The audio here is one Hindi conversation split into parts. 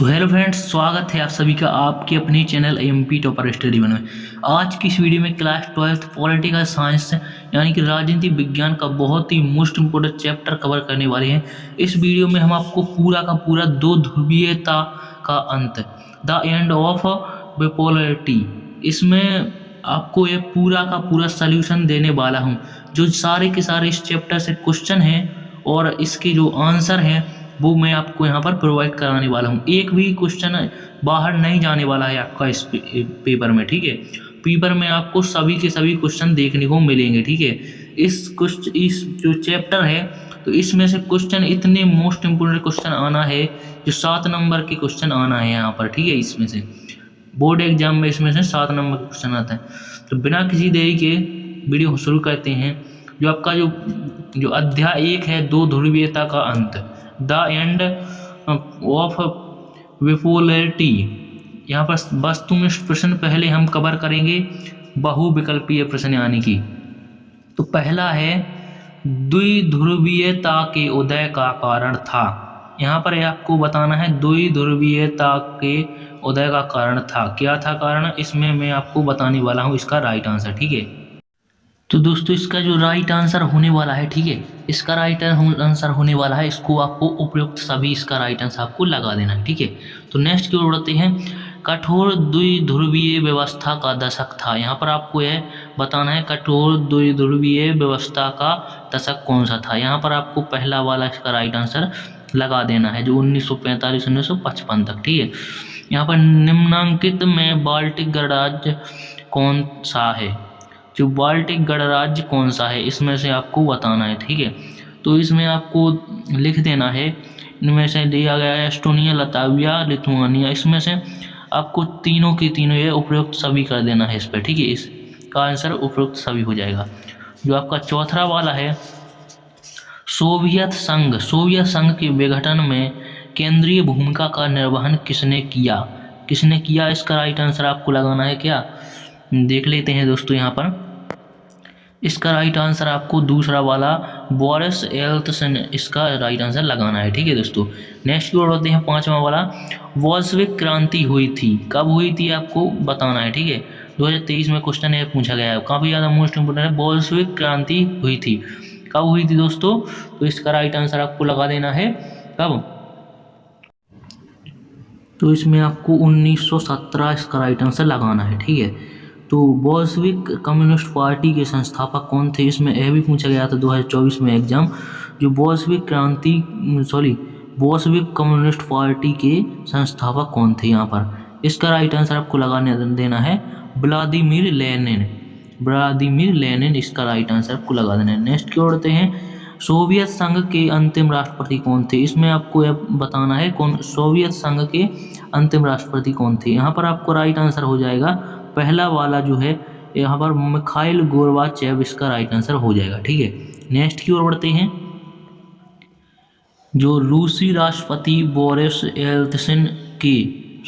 तो हेलो फ्रेंड्स, स्वागत है आप सभी का आपके अपने channel MP topper study one में। आज की इस वीडियो में क्लास 12th पॉलिटिकल साइंस यानी कि राजनीति विज्ञान का बहुत ही मोस्ट इम्पोर्टेंट चैप्टर कवर करने वाले हैं। इस वीडियो में हम आपको पूरा का पूरा दो ध्रुवीयता का अंत, द एंड ऑफ बिपोलैरिटी, इसमें आपको ये पूरा का पूरा सल्यूशन देने वाला हूँ। जो सारे के सारे इस चैप्टर से क्वेश्चन हैं और इसके जो आंसर हैं वो मैं आपको यहाँ पर प्रोवाइड कराने वाला हूँ। एक भी क्वेश्चन बाहर नहीं जाने वाला है आपका इस पेपर में, ठीक है। पेपर में आपको सभी के सभी क्वेश्चन देखने को मिलेंगे, ठीक है। इस जो चैप्टर है तो इसमें से क्वेश्चन इतने मोस्ट इम्पोर्टेंट क्वेश्चन आना है, जो 7 नंबर के क्वेश्चन आना है यहाँ पर, ठीक है। इसमें से बोर्ड एग्जाम में इसमें से 7 नंबर का क्वेश्चन आता है। तो बिना किसी देरी के वीडियो शुरू करते हैं। जो आपका जो अध्याय 1 है, दो ध्रुवीयता का अंत, द एंड ऑफ बिपोलैरिटी। यहाँ पर वस्तुनिष्ठ प्रश्न पहले हम कवर करेंगे, बहुविकल्पीय प्रश्न यानी कि। तो पहला है, द्विध्रुवीयता के उदय का कारण था। यहाँ पर आपको बताना है द्विध्रुवीयता के उदय का कारण था, क्या था कारण, इसमें मैं आपको बताने वाला हूँ इसका राइट आंसर, ठीक है। तो दोस्तों इसका जो राइट आंसर होने वाला है, ठीक है, इसका राइट आंसर होने वाला है, इसको आपको उपयुक्त सभी इसका राइट आंसर आपको लगा देना है, ठीक है। तो नेक्स्ट की ओर बढ़ते हैं, कठोर द्विध्रुवीय व्यवस्था का दशक था। यहाँ पर आपको यह बताना है कठोर द्विध्रुवीय व्यवस्था का दशक कौन सा था। यहाँ पर आपको पहला वाला इसका राइट आंसर लगा देना है, जो 1945-1955 तक, ठीक है। यहाँ पर निम्नांकित में बाल्टिक गणराज्य कौन सा है। जो बाल्टिक गणराज्य कौन सा है इसमें से आपको बताना है, ठीक है। तो इसमें आपको लिख देना है, इनमें से दिया गया है एस्टोनिया, लताविया, लिथुआनिया। इसमें से आपको तीनों के तीनों ये उपयुक्त सभी कर देना है इस पर, ठीक है। इसका आंसर उपयुक्त सभी हो जाएगा। जो आपका चौथा वाला है, सोवियत संघ के विघटन में केंद्रीय भूमिका का निर्वहन किसने किया, इसका राइट आंसर आपको लगाना है। क्या देख लेते हैं दोस्तों, यहाँ पर इसका राइट आंसर आपको दूसरा वाला बोरिस येल्त्सिन, इसका राइट आंसर लगाना है, ठीक है दोस्तों। नेक्स्ट की ओर बढ़ते हैं, 5वां वाला, बोल्शेविक क्रांति हुई थी, कब हुई थी आपको बताना है, ठीक है। 2023 में क्वेश्चन है, पूछा गया है, काफ़ी ज़्यादा मोस्ट इम्पोर्टेंट है। बोल्शेविक क्रांति हुई थी, कब हुई थी दोस्तों, तो इसका राइट आंसर आपको लगा देना है कब। तो इसमें आपको 1917 इसका राइट आंसर लगाना है, ठीक है। तो बोल्शेविक कम्युनिस्ट पार्टी के संस्थापक कौन थे, इसमें यह भी पूछा गया था 2024 में एग्जाम। जो बोल्शेविक कम्युनिस्ट पार्टी के संस्थापक कौन थे, यहाँ पर इसका राइट आंसर आपको लगाने देना है व्लादिमीर लेनिन, इसका राइट आंसर आपको लगा देना है। नेक्स्ट की ओर बढ़ते हैं, सोवियत संघ के अंतिम राष्ट्रपति कौन थे, इसमें आपको यह बताना है कौन सोवियत संघ के अंतिम राष्ट्रपति कौन थे। यहाँ पर आपको राइट आंसर हो जाएगा पहला वाला जो है, यहाँ पर मिखाइल गोर्बाचेव, इसका राइट आंसर हो जाएगा, ठीक है। नेक्स्ट की ओर बढ़ते हैं, जो रूसी राष्ट्रपति बोरिस येल्त्सिन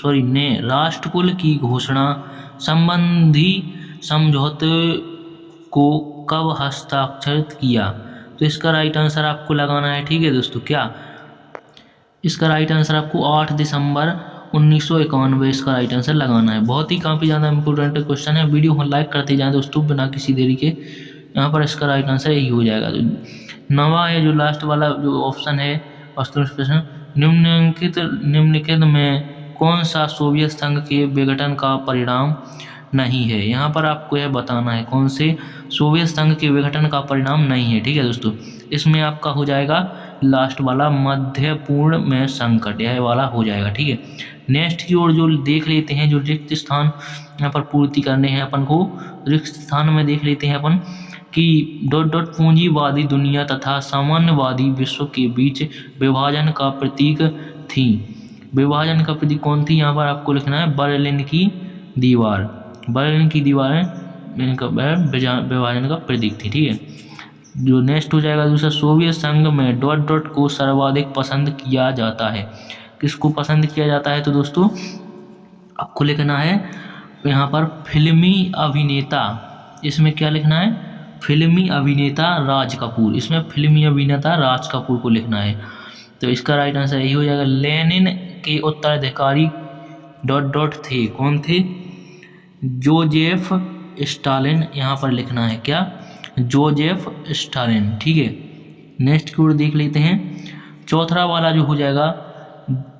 ने राष्ट्रकुल की घोषणा संबंधी समझौते को कब हस्ताक्षरित किया, तो इसका राइट आंसर आपको लगाना है, ठीक है दोस्तों। क्या इसका राइट आंसर आपको 8 दिसंबर 1991 इसका राइट आंसर लगाना है। बहुत ही काफ़ी ज़्यादा इंपॉर्टेंट क्वेश्चन है, वीडियो को लाइक करते जाएं दोस्तों बिना किसी देरी के। यहाँ पर इसका राइट आंसर यही हो जाएगा। तो 9वां है, जो लास्ट वाला जो ऑप्शन है, वस्तुनिष्ठ प्रश्न, निम्नलिखित में कौन सा सोवियत संघ के विघटन का परिणाम नहीं है। यहाँ पर आपको यह बताना है कौन से सोवियत संघ के विघटन का परिणाम नहीं है, ठीक है दोस्तों। इसमें आपका हो जाएगा लास्ट वाला मध्य पूर्ण में संकट, यह वाला हो जाएगा, ठीक है। नेक्स्ट की ओर जो देख लेते हैं, जो रिक्त स्थान यहाँ पर पूर्ति करने हैं अपन को, रिक्त स्थान में देख लेते हैं अपन कि ... पूंजीवादी दुनिया तथा सामान्यवादी विश्व के बीच विभाजन का प्रतीक थी। विभाजन का प्रतीक कौन थी, यहाँ पर आपको लिखना है बर्लिन की दीवार इनका विभाजन का प्रतीक थी, ठीक है। जो नेक्स्ट हो जाएगा दूसरा, सोवियत संघ में ... को सर्वाधिक पसंद किया जाता है, किसको पसंद किया जाता है, तो दोस्तों आपको लिखना है यहाँ पर फिल्मी अभिनेता, इसमें क्या लिखना है, फिल्मी अभिनेता राज कपूर, इसमें फिल्मी अभिनेता राज कपूर को लिखना है। तो इसका राइट आंसर यही हो जाएगा। लेनिन के उत्तराधिकारी डॉट डॉट थे, कौन थे? Joseph Stalin. यहाँ पर लिखना है क्या? जोजेफ स्टालिन, ठीक है। नेक्स्ट की ओर देख लेते हैं। चौथा वाला जो हो जाएगा,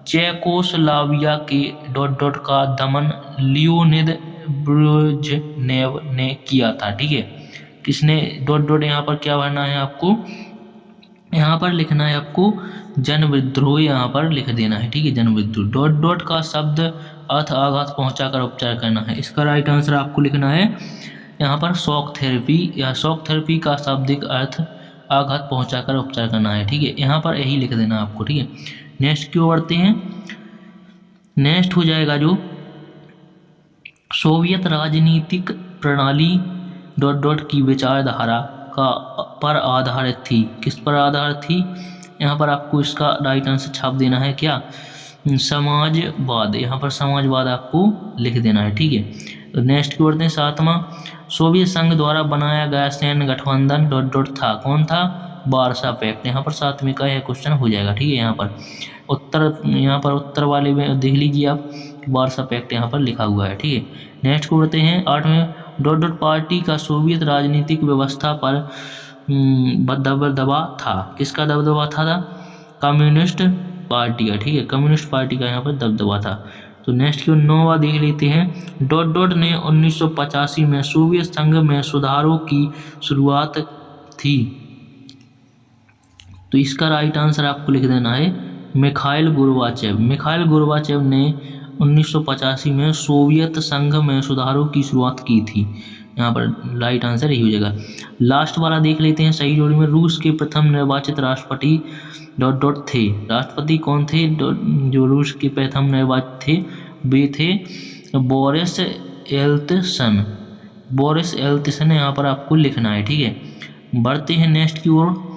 चेकोस्लोवाकिया के डॉट डॉट का दमन लियोनिद ब्रेजनेव ने किया था, ठीक है। किसने? डॉट डॉट यहाँ पर क्या भरना है आपको? यहाँ पर लिखना है आपको जन विद्रोह, यहाँ पर लिख देना है, ठीक है, जन विद्रोह। डॉट डॉट का शब्द अर्थ आघात पहुँचाकर उपचार करना है। इसका राइट आंसर आपको लिखना है यहाँ पर शॉक थेरेपी, या शॉक थेरेपी का शाब्दिक अर्थ आघात पहुँचाकर उपचार करना है, ठीक है। यहाँ पर यही लिख देना आपको, ठीक है। नेक्स्ट की ओर बढ़ते हैं। नेक्स्ट हो जाएगा जो सोवियत राजनीतिक प्रणाली डॉट डॉट की विचारधारा का पर आधारित थी। किस पर आधारित थी? यहाँ पर आपको इसका राइट आंसर छाप देना है क्या? समाजवाद। यहाँ पर समाजवाद आपको लिख देना है, ठीक है। तो नेक्स्ट की ओर बढ़ते हैं। 7वां, सोवियत संघ द्वारा बनाया गया सैन्य गठबंधन डॉट डॉट था, कौन था? वारसा पैक्ट। यहाँ पर 7वें का यह क्वेश्चन हो जाएगा, ठीक है। यहाँ पर उत्तर वाले में देख लीजिए आप, वारसा पैक्ट यहाँ पर लिखा हुआ है, ठीक है। नेक्स्ट को बढ़ते हैं। 8वें, डॉट डॉट पार्टी का सोवियत राजनीतिक व्यवस्था पर दबदबा था। किसका दबदबा था? कम्युनिस्ट पार्टी का, ठीक है, कम्युनिस्ट पार्टी का यहाँ पर दबदबा था। तो नेक्स्ट की 9वां देख लेते हैं। डॉट डॉट ने 1985 में सोवियत संघ में सुधारों की शुरुआत थी। तो इसका राइट आंसर आपको लिख देना है मिखाइल गोर्बाचेव। मिखाइल गोर्बाचेव ने 1985 में सोवियत संघ में सुधारों की शुरुआत की थी। यहाँ पर राइट आंसर यही हो जाएगा। लास्ट वाला देख लेते हैं सही जोड़ी में। रूस के प्रथम निर्वाचित राष्ट्रपति डॉट डॉट थे। राष्ट्रपति कौन थे जो रूस के प्रथम निर्वाचित थे? वे थे बोरिस येल्त्सिन। बोरिस येल्त्सिन यहाँ पर आपको लिखना है, ठीक है। बढ़ते हैं नेक्स्ट की ओर।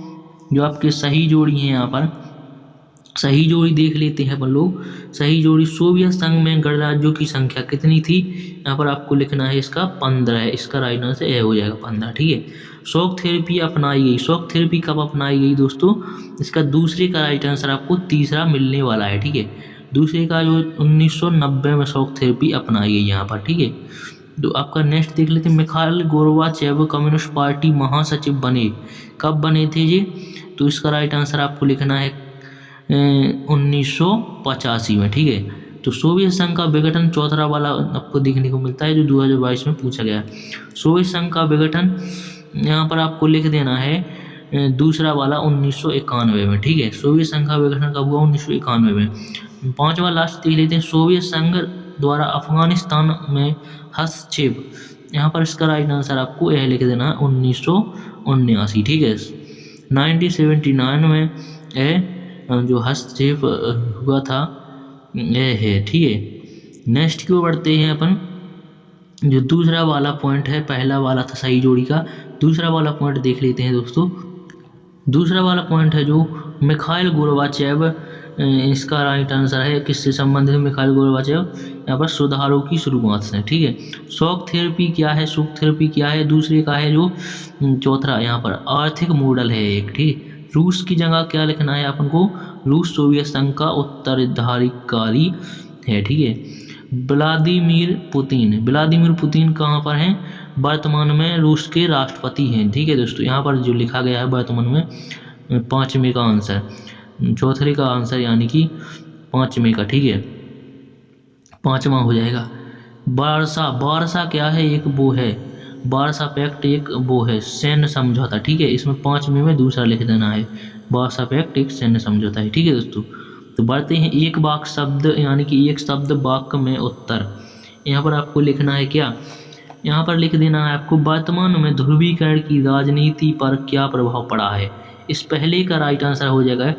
जो आपके सही जोड़ी हैं, यहाँ पर सही जोड़ी देख लेते हैं अपन लोग। सही जोड़ी, सोवियत संघ में गणराज्यों की संख्या कितनी थी? यहाँ पर आपको लिखना है इसका 15 है। इसका राइट आंसर यह हो जाएगा 15, ठीक है। शॉक थेरेपी अपनाई गई। शॉक थेरेपी कब अपनाई गई दोस्तों? इसका दूसरे का राइट आंसर आपको तीसरा मिलने वाला है, ठीक है। दूसरे का जो 1990 में शॉक थेरेपी अपनाई गई यहाँ पर, ठीक है। तो आपका नेक्स्ट देख लेते हैं। मिखाइल गोर्बाचेव कम्युनिस्ट पार्टी महासचिव बने। कब बने थे जी? तो इसका राइट आंसर आपको लिखना है 1985 में, ठीक है। तो सोवियत संघ का विघटन चौथा वाला आपको देखने को मिलता है जो 2022 में पूछा गया है। सोवियत संघ का विघटन यहाँ पर आपको लिख देना है दूसरा वाला 1991 में, ठीक है। सोवियत संघ का विघटन कब हुआ? 1991 में। 5वां लास्ट देख लेते हैं। सोवियत संघ द्वारा अफगानिस्तान में हस्तक्षेप। यहाँ पर इसका राइट आंसर आपको यह लिख देना है 1979, ठीक है। 1979 में जो हस्तक्षेप हुआ था यह है, ठीक है। नेक्स्ट की ओर बढ़ते हैं अपन। जो दूसरा वाला पॉइंट है, पहला वाला था सही जोड़ी का, दूसरा वाला पॉइंट देख लेते हैं दोस्तों। दूसरा वाला पॉइंट है जो मिखाइल गोर्बाचेव, इसका राइट आंसर है किससे संबंधित है? मिखाइल गोर्बाचेव यहाँ पर सुधारों की शुरुआत से, ठीक है। शॉक थेरेपी क्या है? शॉक थेरेपी क्या है? दूसरे का है जो चौथा यहाँ पर आर्थिक मॉडल है एक, ठीक है। रूस की जगह क्या लिखना है अपन को? रूस सोवियत संघ का उत्तराधिकारी है, ठीक है। Vladimir Putin. व्लादिमीर पुतिन कहाँ पर हैं? वर्तमान में रूस के राष्ट्रपति हैं, ठीक है दोस्तों। यहाँ पर जो लिखा गया है वर्तमान में 5वें का आंसर, चौथे का आंसर यानी कि 5वें का, ठीक है, 5वां हो जाएगा। वारसा। वारसा क्या है? एक वो है, वारसा पैक्ट एक वो है सैन्य समझौता, ठीक है। इसमें 5वें में दूसरा लिख देना है। वारसा पैक्ट एक सैन्य समझौता है, ठीक है दोस्तों। तो बढ़ते हैं। एक वाक्य शब्द यानी कि एक शब्द वाक्य में उत्तर। यहाँ पर आपको लिखना है क्या? यहाँ पर लिख देना है आपको वर्तमान में ध्रुवीकरण की राजनीति पर क्या प्रभाव पड़ा है। इस पहले का राइट आंसर हो जाएगा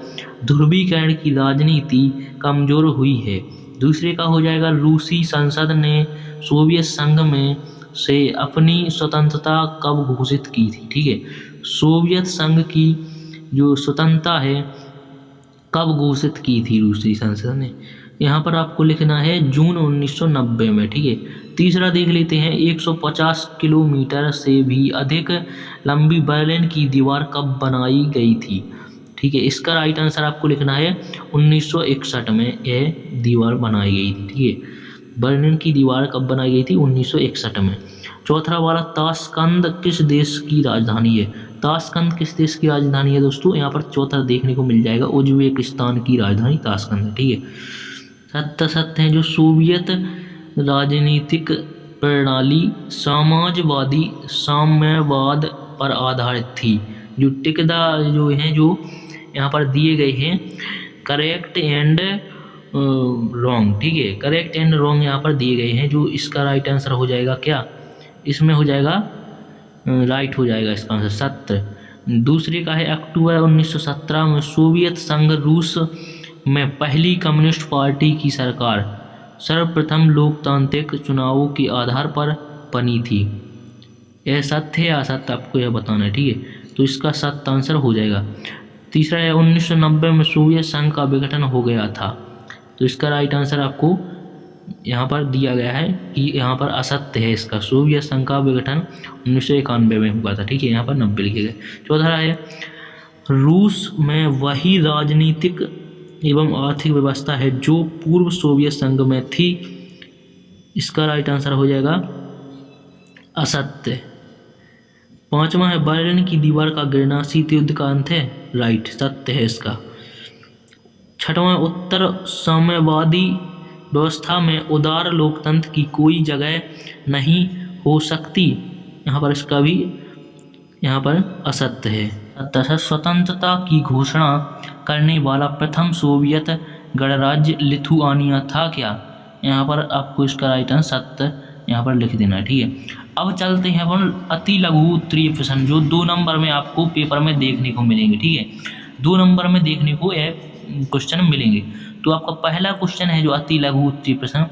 ध्रुवीकरण की राजनीति कमजोर हुई है। दूसरे का हो जाएगा रूसी संसद ने सोवियत संघ में से अपनी स्वतंत्रता कब घोषित की थी, ठीक है। सोवियत संघ की जो स्वतंत्रता है कब घोषित की थी रूसी संसद ने? यहाँ पर आपको लिखना है जून 1990 में, ठीक है। तीसरा देख लेते हैं। 150 किलोमीटर से भी अधिक लंबी बर्लिन की दीवार कब बनाई गई थी? ठीक है, इसका राइट आंसर आपको लिखना है 1961 में यह दीवार बनाई गई थी। ठीक है, बर्लिन की दीवार कब बनाई गई थी? 1961 में। चौथा वाला, ताशकंद किस देश की राजधानी है? ताशकंद किस देश की राजधानी है दोस्तों? यहाँ पर चौथा देखने को मिल जाएगा, उज्बेकिस्तान की राजधानी ताशकंद है। ठीक है, सत्य है जो सोवियत राजनीतिक प्रणाली समाजवादी साम्यवाद पर आधारित थी। जो टिकदा जो हैं जो यहाँ पर दिए गए हैं करेक्ट एंड रॉन्ग। ठीक है, करेक्ट एंड रॉन्ग यहाँ पर दिए गए हैं। जो इसका राइट आंसर हो जाएगा क्या? इसमें हो जाएगा राइट हो जाएगा इसका आंसर सत्य। दूसरे का है, अक्टूबर 1917 में सोवियत संघ रूस में पहली कम्युनिस्ट पार्टी की सरकार सर्वप्रथम लोकतांत्रिक चुनावों के आधार पर बनी थी। यह सत्य है या असत्य आपको यह बताना है। ठीक है, तो इसका सत्य आंसर हो जाएगा। तीसरा है, 1990 में सोवियत संघ का विघटन हो गया था। तो इसका राइट आंसर आपको यहाँ पर दिया गया है कि यहाँ पर असत्य है इसका। सोवियत संघ का विघटन 1991 में हुआ था। ठीक है, यहाँ पर 90 लिखे गए। चौथा है, रूस में वही राजनीतिक एवं आर्थिक व्यवस्था है जो पूर्व सोवियत संघ में थी। इसका राइट आंसर हो जाएगा असत्य। पांचवा है, बर्लिन की दीवार का गिरना शीत युद्ध का अंत है। राइट, सत्य है इसका। छठवां, उत्तर साम्यवादी व्यवस्था में उदार लोकतंत्र की कोई जगह नहीं हो सकती। यहाँ पर इसका भी यहाँ पर असत्य है। तथा स्वतंत्रता की घोषणा करने वाला प्रथम सोवियत गणराज्य लिथुआनिया था क्या? यहाँ पर आपको इसका राइट आंसर सत्य यहाँ पर लिख देना है। ठीक है, अब चलते हैं अपन अति लघु उत्तरीय प्रश्न जो 2 नंबर में आपको पेपर में देखने को मिलेंगे। ठीक है, 2 नंबर में देखने को यह क्वेश्चन मिलेंगे। तो आपका पहला क्वेश्चन है जो अति लघु उत्तरीय प्रश्न,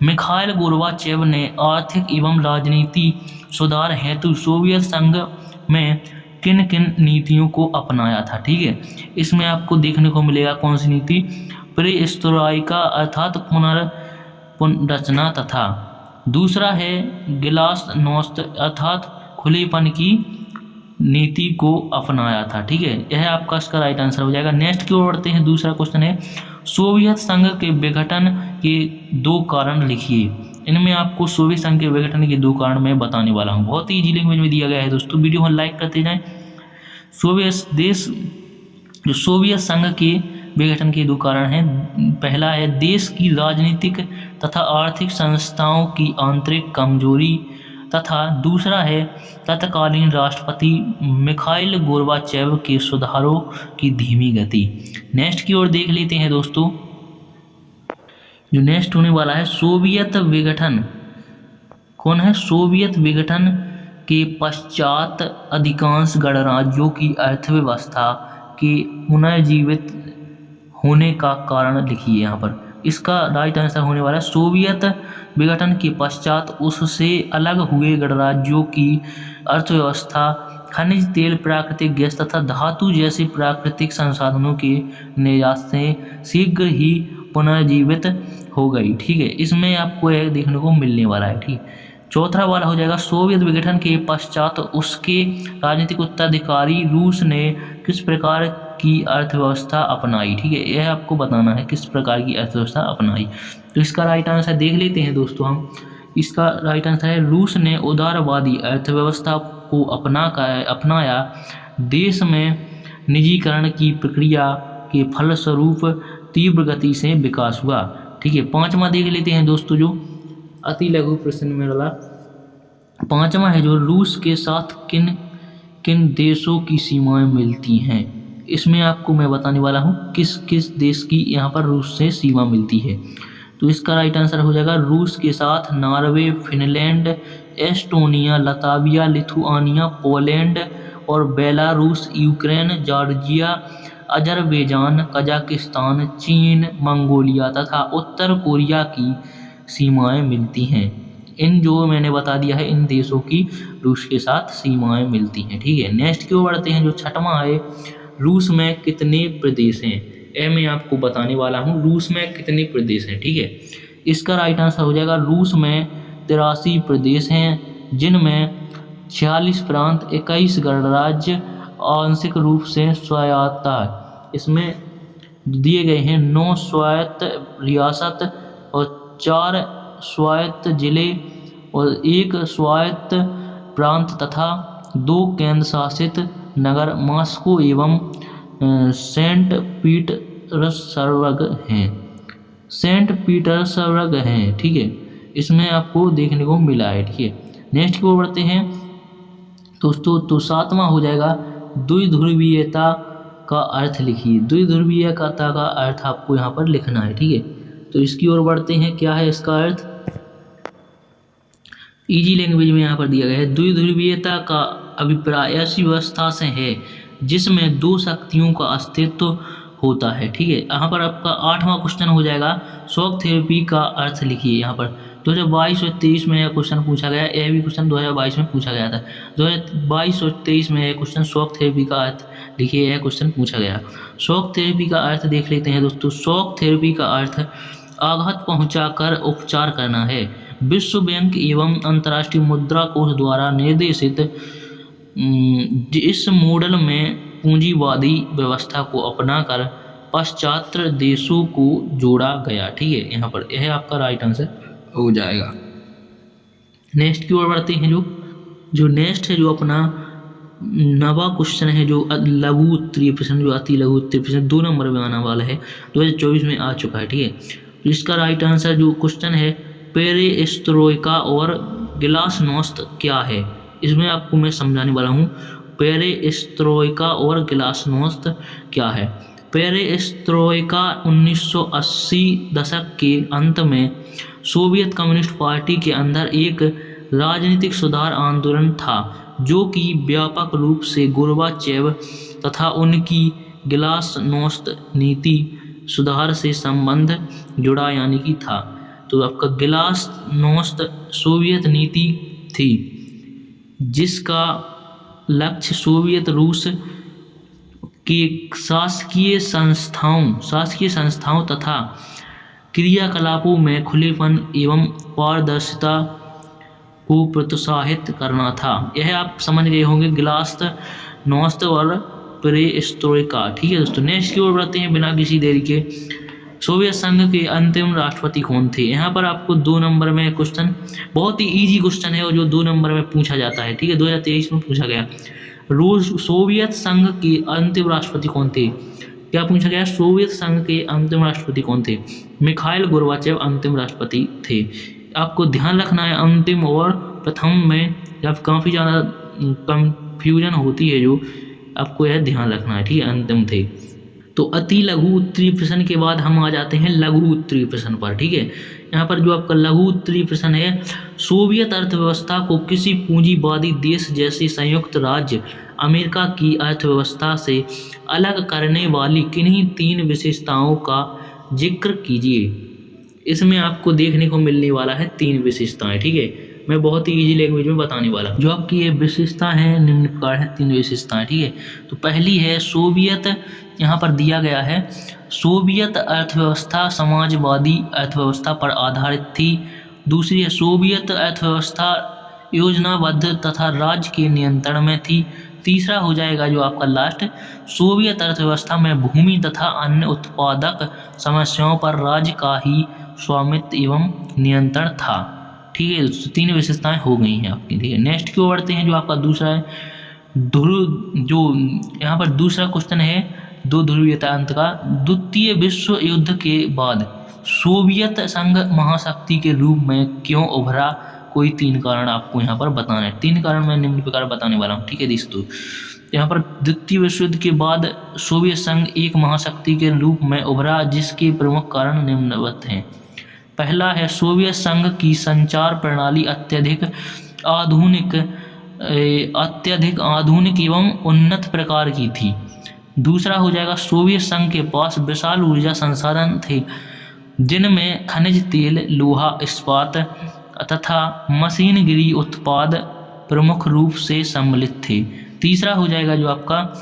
मिखाइल गोर्बाचेव ने आर्थिक एवं राजनीति सुधार हेतु सोवियत संघ में किन किन नीतियों को अपनाया था? ठीक है, इसमें आपको देखने को मिलेगा कौन सी नीति? पेरेस्ट्रोइका अर्थात पुनर्रचना तथा दूसरा है ग्लासनोस्त अर्थात खुलेपन की नीति को अपनाया था। ठीक है, यह आपका इसका राइट आंसर हो जाएगा। नेक्स्ट की ओर बढ़ते हैं। दूसरा क्वेश्चन है, सोवियत संघ के विघटन के 2 कारण लिखिए। इनमें आपको सोवियत संघ के विघटन के 2 कारण मैं बताने वाला हूँ। बहुत ही इजी लैंग्वेज में दिया गया है दोस्तों, वीडियो को लाइक करते जाएं। सोवियत संघ के विघटन के 2 कारण हैं। पहला है देश की राजनीतिक तथा आर्थिक संस्थाओं की आंतरिक कमजोरी तथा दूसरा है तत्कालीन राष्ट्रपति मिखाइल गोर्बाचेव के सुधारों की धीमी गति। नेक्स्ट की ओर देख लेते हैं दोस्तों। जो नेक्स्ट होने वाला है, सोवियत विघटन कौन है? सोवियत विघटन के पश्चात अधिकांश गणराज्यों की अर्थव्यवस्था के पुनर्जीवित होने का कारण लिखिए। यहाँ पर इसका राइट आंसर होने वाला है, सोवियत विघटन के पश्चात उससे अलग हुए गणराज्यों की अर्थव्यवस्था खनिज तेल, प्राकृतिक गैस तथा धातु जैसे प्राकृतिक संसाधनों के निर्यात से शीघ्र ही पुनर्जीवित हो गई। ठीक है, इसमें आपको यह देखने को मिलने वाला है। ठीक, चौथा वाला हो जाएगा, सोवियत विघटन के पश्चात उसके राजनीतिक उत्तराधिकारी रूस ने किस प्रकार की अर्थव्यवस्था अपनाई। ठीक है, यह आपको बताना है किस प्रकार की अर्थव्यवस्था अपनाई। तो इसका राइट आंसर देख लेते हैं दोस्तों हम। इसका राइट आंसर है, रूस ने उदारवादी अर्थव्यवस्था को अपनाया। देश में निजीकरण की प्रक्रिया के फलस्वरूप तीव्र गति से विकास हुआ। ठीक है, 5वां देख लेते हैं दोस्तों। जो अति लघु प्रश्न में वाला 5वां है, जो रूस के साथ किन किन देशों की सीमाएं मिलती हैं। इसमें आपको मैं बताने वाला हूँ किस किस देश की यहाँ पर रूस से सीमा मिलती है। तो इसका राइट आंसर हो जाएगा, रूस के साथ Norway, Finland, Estonia, Latvia, Lithuania, Poland और Belarus, Ukraine, Georgia, Azerbaijan, Kazakhstan, चीन, मंगोलिया तथा उत्तर कोरिया की सीमाएं मिलती हैं। इन जो मैंने बता दिया है, इन देशों की रूस के साथ सीमाएं मिलती हैं। ठीक है, नेक्स्ट की ओर बढ़ते हैं। जो 6वां है, रूस में कितने प्रदेश हैं। यह मैं आपको बताने वाला हूँ, रूस में कितने प्रदेश हैं। ठीक है, इसका राइट आंसर हो जाएगा, रूस में 83 प्रदेश हैं, जिनमें 46 प्रांत, 21 गणराज्य आंशिक रूप से स्वायत्त इसमें दिए गए हैं 9 स्वायत्त रियासत और 4 स्वायत्त जिले और 1 स्वायत्त प्रांत तथा 2 केंद्र शासित नगर मॉस्को एवं सेंट पीटर्सबर्ग हैं। सेंट पीटर्सबर्ग हैं, ठीक है, इसमें आपको देखने को मिला है, ठीक है। नेक्स्ट की ओर बढ़ते हैं दोस्तों। तो 7वां हो जाएगा द्विध्रुवीयता का अर्थ लिखिए। द्विध्रुवीयता का अर्थ आपको यहाँ पर लिखना है, ठीक है। तो इसकी ओर बढ़ते हैं, क्या है इसका अर्थ, इजी लैंग्वेज में यहाँ पर दिया गया है। द्विध्रुवीयता का अभिप्राय ऐसी व्यवस्था से है जिसमें 2 शक्तियों का अस्तित्व होता है, ठीक है। यहाँ पर आपका 8वां क्वेश्चन हो जाएगा शॉक थेरेपी का अर्थ लिखिए। यहाँ पर 2022 और 23 में यह क्वेश्चन पूछा गया, यह भी क्वेश्चन 2022 में पूछा गया था। 2022 और 23 में यह क्वेश्चन शॉक थेरेपी का अर्थ लिखिए, यह क्वेश्चन पूछा गया। शॉक थेरेपी का अर्थ देख लेते हैं दोस्तों। शॉक थेरेपी का अर्थ आघात पहुंचाकर उपचार करना है। विश्व बैंक एवं अंतर्राष्ट्रीय मुद्रा कोष द्वारा निर्देशित इस मॉडल में पूंजीवादी व्यवस्था को अपनाकर पाश्चात्य देशों को जोड़ा गया, ठीक है। यहाँ पर यह आपका राइट आंसर हो जाएगा। नेक्स्ट की ओर बढ़ते हैं। जो नेक्स्ट है, जो अपना नवा क्वेश्चन है, जो लघु उत्तरीय प्रश्न, जो अति लघु उत्तरीय प्रश्न 2 नंबर में आने वाला है, 2024 में आ चुका है, ठीक है। तो इसका राइट आंसर जो क्वेश्चन है, पेरेस्ट्रोइका और ग्लासनोस्त क्या है, इसमें आपको मैं समझाने वाला हूँ। पेरेस्ट्रोइका और ग्लासनोस्त क्या है। पेरेस्ट्रोइका 1980 दशक के अंत में सोवियत कम्युनिस्ट पार्टी के अंदर एक राजनीतिक सुधार आंदोलन था जो कि व्यापक रूप से गोर्बाचेव तथा उनकी ग्लासनोस्त नीति सुधार से संबंध जुड़ा यानी कि था। तो आपका ग्लासनोस्त सोवियत नीति थी जिसका लक्ष्य सोवियत रूस के शासकीय संस्थाओं तथा क्रियाकलापों में खुलेपन एवं पारदर्शिता को प्रोत्साहित करना था। यह आप समझ गए होंगे, ग्लासनोस्त और पेरेस्ट्रोइका, ठीक है दोस्तों। नेक्स्ट की ओर बढ़ते हैं बिना किसी देरी के। सोवियत संघ के अंतिम राष्ट्रपति कौन थे। यहाँ पर आपको 2 नंबर में क्वेश्चन, बहुत ही इजी क्वेश्चन है और जो 2 नंबर में पूछा जाता है, ठीक है, 2023 में पूछा गया। सोवियत संघ के अंतिम राष्ट्रपति कौन थे, क्या पूछा गया, सोवियत संघ के अंतिम राष्ट्रपति कौन थे, मिखाइल गोर्बाचेव अंतिम राष्ट्रपति थे। आपको ध्यान रखना है अंतिम और प्रथम में जब काफ़ी ज़्यादा कंफ्यूजन होती है, जो आपको यह ध्यान रखना है, ठीक है, अंतिम थे। तो अति लघु उत्तरीय प्रश्न के बाद हम आ जाते हैं लघु उत्तरीय प्रश्न पर, ठीक है। यहाँ पर जो आपका लघु उत्तरीय प्रश्न है, सोवियत अर्थव्यवस्था को किसी पूंजीवादी देश जैसे संयुक्त राज्य अमेरिका की अर्थव्यवस्था से अलग करने वाली किन्हीं 3 विशेषताओं का जिक्र कीजिए। इसमें आपको देखने को मिलने वाला है 3 विशेषताएं, ठीक है। मैं बहुत ही इजी लैंग्वेज में बताने वाला हूँ। जो आपकी ये विशेषता है निम्न प्रकार है, 3 विशेषताएं, ठीक है। तो पहली है सोवियत, यहाँ पर दिया गया है, सोवियत अर्थव्यवस्था समाजवादी अर्थव्यवस्था पर आधारित थी। दूसरी है सोवियत अर्थव्यवस्था योजनाबद्ध तथा राज्य के नियंत्रण में थी। तीसरा हो जाएगा जो आपका लास्ट, सोवियत अर्थव्यवस्था में भूमि तथा अन्य उत्पादक समस्याओं पर राज्य का ही स्वामित्व एवं नियंत्रण था, ठीक है। 3 विशेषताएं हो गई हैं आपकी, ठीक है। नेक्स्ट की ओर बढ़ते हैं। जो आपका दूसरा है जो यहाँ पर दूसरा क्वेश्चन है 2 ध्रुवीयता अंत का। द्वितीय विश्व युद्ध के बाद सोवियत संघ महाशक्ति के रूप में क्यों उभरा, कोई 3 कारण आपको यहाँ पर बताना है। 3 कारण मैं निम्न प्रकार बताने वाला हूँ, ठीक है दोस्तों। यहाँ पर द्वितीय विश्व युद्ध के बाद सोवियत संघ एक महाशक्ति के रूप में उभरा, जिसके प्रमुख कारण निम्नवत हैं। पहला है सोवियत संघ की संचार प्रणाली अत्यधिक आधुनिक एवं उन्नत प्रकार की थी। दूसरा हो जाएगा सोवियत संघ के पास विशाल ऊर्जा संसाधन थे जिनमें खनिज तेल, लोहा, इस्पात तथा मशीनगिरी उत्पाद प्रमुख रूप से सम्मिलित थे। तीसरा हो जाएगा जो आपका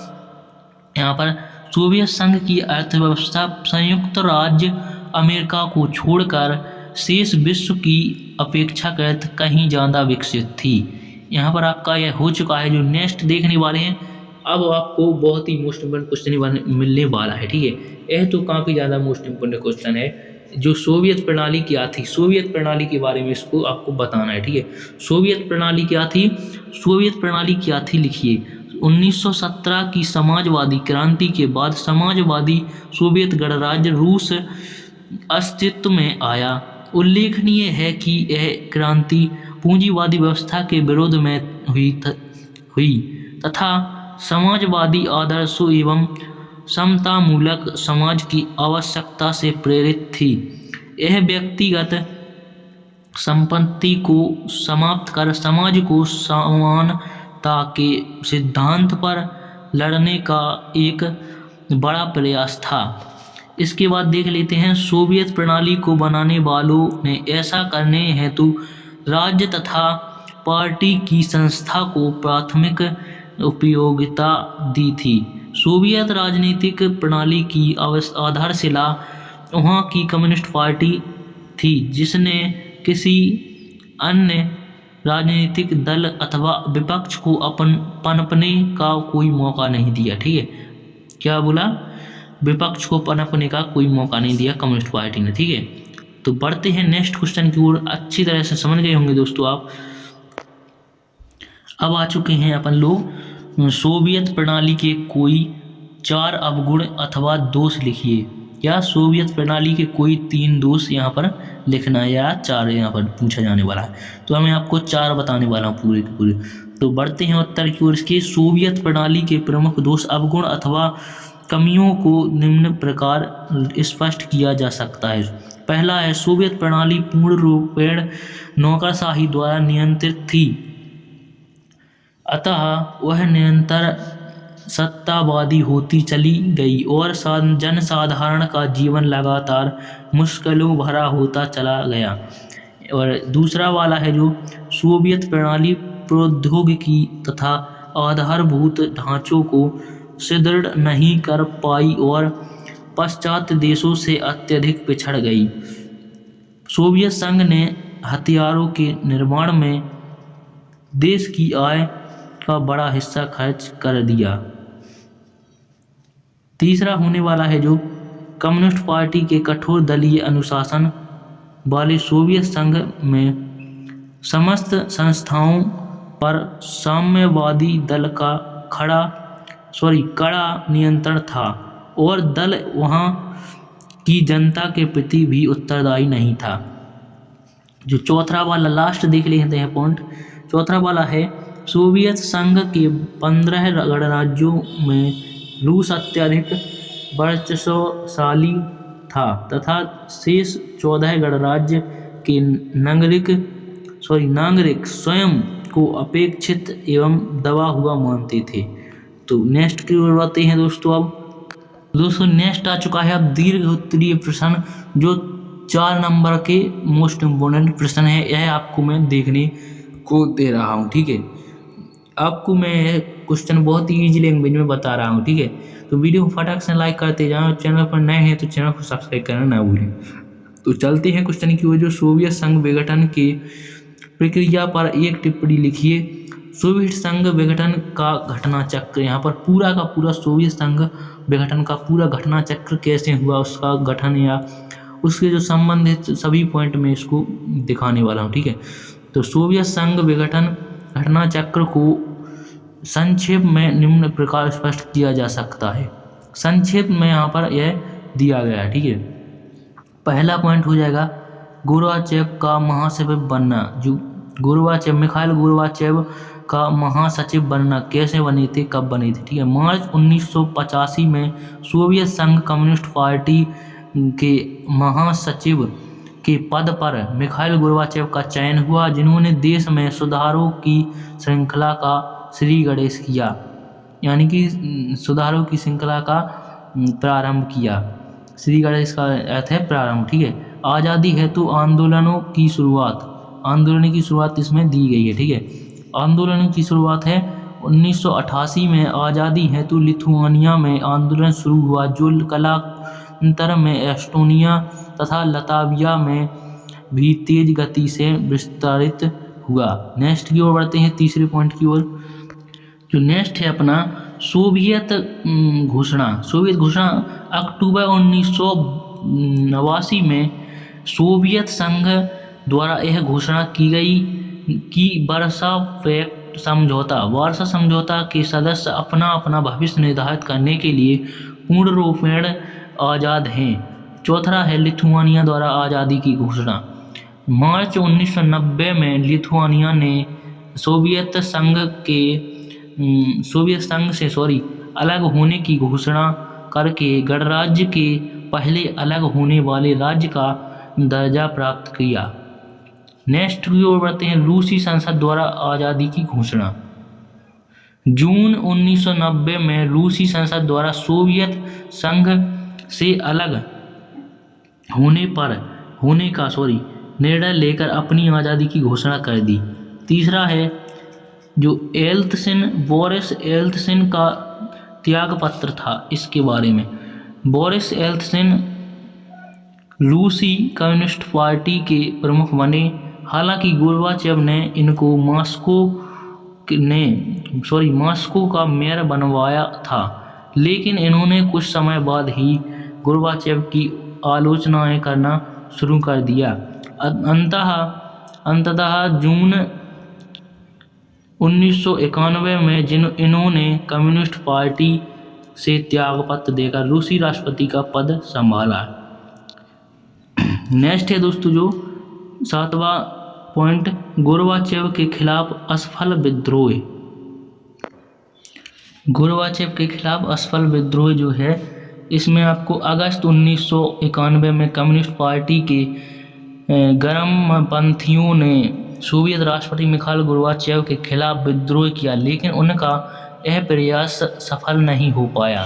यहाँ पर सोवियत संघ की अर्थव्यवस्था संयुक्त राज्य अमेरिका को छोड़कर शेष विश्व की अपेक्षाकृत कहीं ज़्यादा विकसित थी। यहाँ पर आपका यह हो चुका है। जो नेक्स्ट देखने वाले हैं अब आपको बहुत ही मोस्ट इम्पोर्टेंट क्वेश्चन मिलने वाला है, ठीक है। यह तो काफ़ी ज़्यादा मोस्ट इम्पोर्टेंट क्वेश्चन है। जो सोवियत प्रणाली क्या थी, सोवियत प्रणाली के बारे में इसको आपको बताना है, ठीक है। सोवियत प्रणाली क्या थी, सोवियत प्रणाली क्या थी, लिखिए। 1917 की समाजवादी क्रांति के बाद समाजवादी सोवियत गणराज्य रूस अस्तित्व में आया। उल्लेखनीय है कि यह क्रांति पूंजीवादी व्यवस्था के विरोध में हुई तथा समाजवादी आदर्शों एवं समतामूलक समाज की आवश्यकता से प्रेरित थी। यह व्यक्तिगत संपत्ति को समाप्त कर समाज को समानता के सिद्धांत पर लड़ने का एक बड़ा प्रयास था। इसके बाद देख लेते हैं, सोवियत प्रणाली को बनाने वालों ने ऐसा करने हेतु राज्य तथा पार्टी की संस्था को प्राथमिक उपयोगिता दी थी। सोवियत राजनीतिक प्रणाली की आधारशिला वहाँ की कम्युनिस्ट पार्टी थी, जिसने किसी अन्य राजनीतिक दल अथवा विपक्ष को पनपने का कोई मौका नहीं दिया, ठीक है। क्या बोला, विपक्ष को पनपने का कोई मौका नहीं दिया कम्युनिस्ट पार्टी ने, ठीक है। तो बढ़ते हैं नेक्स्ट क्वेश्चन की ओर। अच्छी तरह से समझ गए होंगे दोस्तों आप। अब आ चुके हैं अपन लोग सोवियत प्रणाली के कोई 4 अवगुण अथवा दोष लिखिए। या सोवियत प्रणाली के कोई 3 दोष यहाँ पर लिखना है, या 4 यहाँ पर पूछा जाने वाला है। तो मैं आपको 4 बताने वाला हूँ पूरे के पूरे। तो बढ़ते हैं उत्तर की ओर। इसके सोवियत प्रणाली के प्रमुख दोष अवगुण अथवा कमियों को निम्न प्रकार स्पष्ट किया जा सकता है। पहला है, सोवियत प्रणाली पूर्ण रूपेण नौकरशाही द्वारा नियंत्रित थी, अतः वह निरंतर सत्तावादी होती चली गई और जनसाधारण का जीवन लगातार मुश्किलों भरा होता चला गया। और दूसरा वाला है जो सोवियत प्रणाली प्रौद्योगिकी तथा आधारभूत ढांचों को सुदृढ़ नहीं कर पाई और पाश्चात्य देशों से अत्यधिक पिछड़ गई। सोवियत संघ ने हथियारों के निर्माण में देश की आय का बड़ा हिस्सा खर्च कर दिया। तीसरा होने वाला है जो कम्युनिस्ट पार्टी के कठोर दलीय अनुशासन वाले सोवियत संघ में समस्त संस्थाओं पर साम्यवादी दल का कड़ा नियंत्रण था और दल वहाँ की जनता के प्रति भी उत्तरदायी नहीं था। जो चौथा वाला लास्ट देख लेते हैं पॉइंट। चौथा वाला है, सोवियत संघ के 15 गणराज्यों में रूस अत्यधिक वर्चस्वशाली था तथा शेष 14 गणराज्य के नागरिक स्वयं को अपेक्षित एवं दबा हुआ मानते थे। तो नेक्स्ट की ओर बढ़ते हैं दोस्तों। अब दोस्तों नेक्स्ट आ चुका है अब दीर्घ उत्तरीय प्रश्न, जो 4 नंबर के मोस्ट इम्पोर्टेंट प्रश्न है। यह आपको मैं देखने को दे रहा हूँ, ठीक है। आपको मैं क्वेश्चन बहुत ही ईजी लैंग्वेज में बता रहा हूँ, ठीक है। तो वीडियो को फटाक से लाइक करते जाओ, चैनल पर नए हैं तो चैनल को सब्सक्राइब करना ना भूलें। तो चलते हैं क्वेश्चन की ओर। जो सोवियत संघ विघटन की प्रक्रिया पर एक टिप्पणी लिखिए। सोवियत संघ विघटन का घटना चक्र, यहाँ पर पूरा का पूरा सोवियत संघ विघटन का पूरा घटना चक्र कैसे हुआ, उसका गठन या उसके जो संबंधित सभी पॉइंट में इसको दिखाने वाला हूँ, ठीक है। तो सोवियत संघ विघटन घटना चक्र को संक्षेप में निम्न प्रकार स्पष्ट किया जा सकता है। संक्षेप में यहाँ पर यह दिया गया है, ठीक है। पहला पॉइंट हो जाएगा गोर्बाचेव का महासचिव बनना। जो मिखाइल गोर्बाचेव का महासचिव बनना कैसे बने थे, कब बने थे, ठीक है। मार्च 1985 में सोवियत संघ कम्युनिस्ट पार्टी के महासचिव के पद पर मिखाइल गोर्बाचेव का चयन हुआ, जिन्होंने देश में सुधारों की श्रृंखला का श्री गणेश किया, यानी कि सुधारों की श्रृंखला का प्रारंभ किया। श्री गणेश का अर्थ है प्रारंभ, ठीक है। आज़ादी हेतु आंदोलनों की शुरुआत इसमें दी गई है, ठीक है। आंदोलनों की शुरुआत है 1988 में आज़ादी हेतु लिथुआनिया में आंदोलन शुरू हुआ, जो कालांतर में एस्टोनिया तथा लताविया में भी तेज गति से विस्तारित हुआ। नेक्स्ट की ओर बढ़ते हैं तीसरे पॉइंट की ओर। जो नेक्स्ट है अपना सोवियत घोषणा अक्टूबर 1989 में सोवियत संघ द्वारा यह घोषणा की गई कि वार्सा समझौता के सदस्य अपना अपना भविष्य निर्धारित करने के लिए पूर्ण रूपेण आज़ाद हैं। चौथा है लिथुआनिया द्वारा आज़ादी की घोषणा। मार्च 1990 में लिथुआनिया ने सोवियत संघ से अलग होने की घोषणा करके गणराज्य के पहले अलग होने वाले राज्य का दर्जा प्राप्त किया। नेक्स्ट की ओर बढ़ते हैं। रूसी संसद द्वारा आज़ादी की घोषणा। जून 1990 में रूसी संसद द्वारा सोवियत संघ से अलग होने का निर्णय लेकर अपनी आज़ादी की घोषणा कर दी। तीसरा है जो बोरिस येल्त्सिन का त्यागपत्र था, इसके बारे में। बोरिस येल्त्सिन रूसी कम्युनिस्ट पार्टी के प्रमुख बने। हालांकि गोर्बाचेव ने इनको मॉस्को का मेयर बनवाया था, लेकिन इन्होंने कुछ समय बाद ही गोर्बाचेव की आलोचनाएं करना शुरू कर दिया। अंततः जून 1991 में इन्होंने कम्युनिस्ट पार्टी से त्यागपत्र देकर रूसी राष्ट्रपति का पद संभाला। नेक्स्ट है दोस्तों जो 7वां पॉइंट, गोर्बाचेव के खिलाफ असफल विद्रोह। गोर्बाचेव के खिलाफ असफल विद्रोह जो है, इसमें आपको अगस्त 1991 में कम्युनिस्ट पार्टी के गर्मपंथियों ने सोवियत राष्ट्रपति मिखाइल गोर्बाचेव के खिलाफ विद्रोह किया, लेकिन उनका यह प्रयास सफल नहीं हो पाया।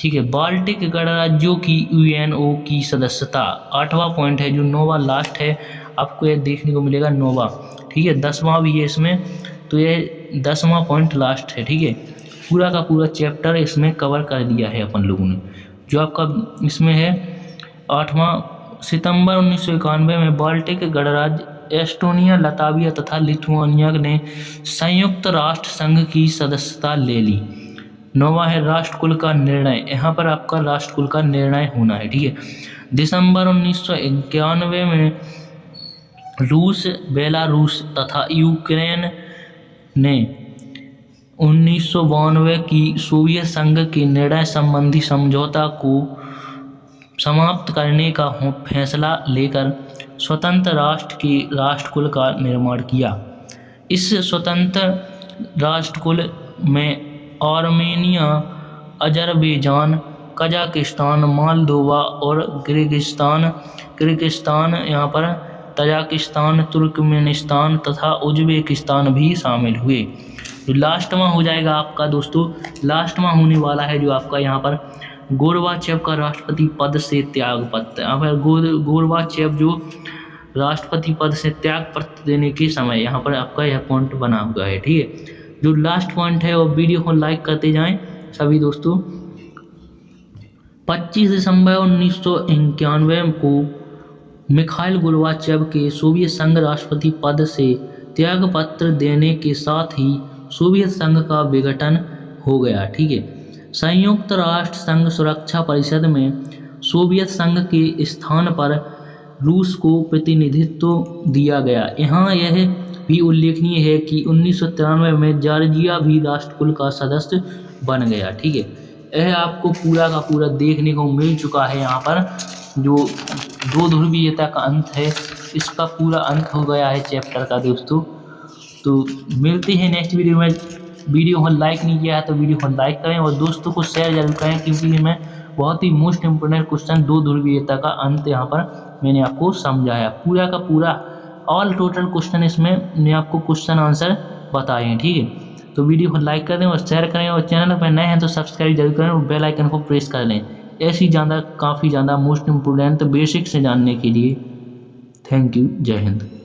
ठीक है। बाल्टिक गणराज्यों की यूएनओ की सदस्यता। 8वां पॉइंट है जो 9वां लास्ट है, आपको यह देखने को मिलेगा 9वां। ठीक है। 10वां भी है इसमें, तो यह 10वां पॉइंट लास्ट है। ठीक है। पूरा का पूरा चैप्टर इसमें कवर कर दिया है अपन लोगों ने। जो आपका इसमें है 8वां, सितंबर 1991 में बाल्टिक गणराज्य एस्टोनिया, लताविया तथा लिथुआनिया ने संयुक्त राष्ट्र संघ की सदस्यता ले ली। 9वां है राष्ट्रकुल का निर्णय। यहाँ पर आपका राष्ट्रकुल का निर्णय होना है। ठीक है। दिसंबर 1991 में रूस, बेलारूस तथा यूक्रेन ने 1992 की सोवियत संघ के निर्णय संबंधी समझौता को समाप्त करने का फैसला लेकर स्वतंत्र राष्ट्र के राष्ट्रकुल का निर्माण किया। इस स्वतंत्र राष्ट्रकुल में आर्मेनिया, अजरबैजान, कजाकिस्तान, मोल्दोवा और किर्गिस्तान यहाँ पर तजाकिस्तान, तुर्कमेनिस्तान तथा उज्बेकिस्तान भी शामिल हुए। जो लास्ट में हो जाएगा आपका दोस्तों, लास्ट में होने वाला है जो आपका यहाँ पर गोर्बाचेव का राष्ट्रपति पद से त्यागपत्र। यहाँ पर गोर्बाचेव जो राष्ट्रपति पद से त्यागपत्र देने के समय यहाँ पर आपका यह पॉइंट बना हुआ है। ठीक है। जो लास्ट पॉइंट है वो वीडियो को लाइक करते जाएं सभी दोस्तों। 25 दिसंबर 1991 को मिखाइल गोर्बाचेव के सोवियत संघ राष्ट्रपति पद से त्यागपत्र देने के साथ ही सोवियत संघ का विघटन हो गया। ठीक है। संयुक्त राष्ट्र संघ सुरक्षा परिषद में सोवियत संघ के स्थान पर रूस को प्रतिनिधित्व दिया गया। यहाँ यह भी उल्लेखनीय है कि 1993 में जॉर्जिया भी राष्ट्रकुल का सदस्य बन गया। ठीक है। यह आपको पूरा का पूरा देखने को मिल चुका है। यहाँ पर जो 2 ध्रुवीयता का अंत है, इसका पूरा अंत हो गया है चैप्टर का दोस्तों। तो मिलते हैं नेक्स्ट वीडियो में। वीडियो को लाइक नहीं किया है तो वीडियो को लाइक करें और दोस्तों को शेयर जरूर करें, क्योंकि मैं बहुत ही मोस्ट इम्पोर्टेंट क्वेश्चन 2 ध्रुवीयता का अंत यहाँ पर मैंने आपको समझाया। पूरा का पूरा ऑल टोटल क्वेश्चन इसमें मैं आपको क्वेश्चन आंसर बताए हैं। ठीक है। तो वीडियो को लाइक करें और शेयर करें और चैनल पर नए हैं तो सब्सक्राइब जरूर करें और बेल आइकन को प्रेस कर लें ऐसी काफ़ी ज़्यादा मोस्ट इम्पोर्टेंट बेसिक से जानने के लिए। Thank you. जय हिंद।